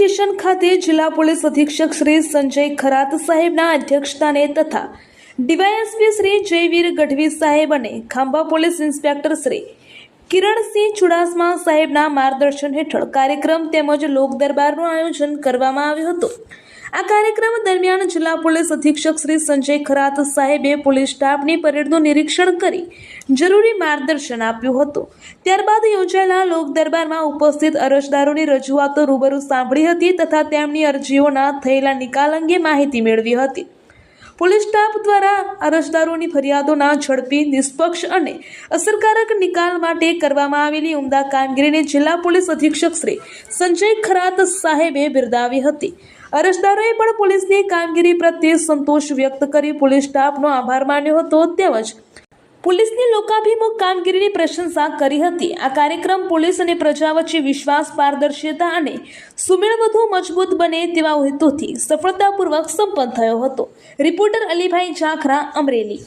Station ખાતે જિલ્લા police અધિક્ષક શ્રી સંજય ખરાત સાહેબના અધ્યક્ષસ્થાને તથા ડીવાયએસપી શ્રી જયવીર ગઢવી સાહેબ અને ખાંભા પોલીસ ઇન્સ્પેક્ટર શ્રી કિરણસિંહ ચુડાસમા સાહેબના માર્ગદર્શન હેઠળ કાર્યક્રમ તેમજ લોક દરબારનું આયોજન કરવામાં આવ્યું હતું। આ કાર્યક્રમ દરમિયાન જિલ્લા પોલીસ અધિક્ષક શ્રી સંજય ખરાત સાહેબે પોલીસ સ્ટાફની પરેડનું નિરીક્ષણ કરી જરૂરી માર્ગદર્શન આપ્યું હતું। ત્યારબાદ યોજાયેલા લોક દરબારમાં ઉપસ્થિત અરજદારોની રજૂઆતો રૂબરૂ સાંભળી હતી તથા તેમની અરજીઓના થયેલા નિકાલ અંગે માહિતી મેળવી હતી। પોલીસ સ્ટાફ દ્વારા અરજદારોની ફરિયાદોના ઝડપી, નિષ્પક્ષ અને અસરકારક નિકાલ માટે કરવામાં આવેલી ઉમદા કામગીરીને જિલ્લા પોલીસ અધિક્ષક શ્રી સંજય ખરાત સાહેબે બિરદાવી હતી। અરજદારોએ પણ પોલીસની કામગીરી પ્રત્યે સંતોષ વ્યક્ત કરી પોલીસ સ્ટાફનો આભાર માન્યો હતો તેમજ પોલીસની લોકાભિમુખ કામગીરીની પ્રશંસા કરી હતી। આ કાર્યક્રમ પોલીસ અને પ્રજા વચ્ચે વિશ્વાસ, પારદર્શિતા અને સુમેળ વધુ મજબૂત બને તેવા હેતુથી સફળતાપૂર્વક સંપન્ન થયો હતો। રિપોર્ટર અલીભાઈ જાખરા, અમરેલી।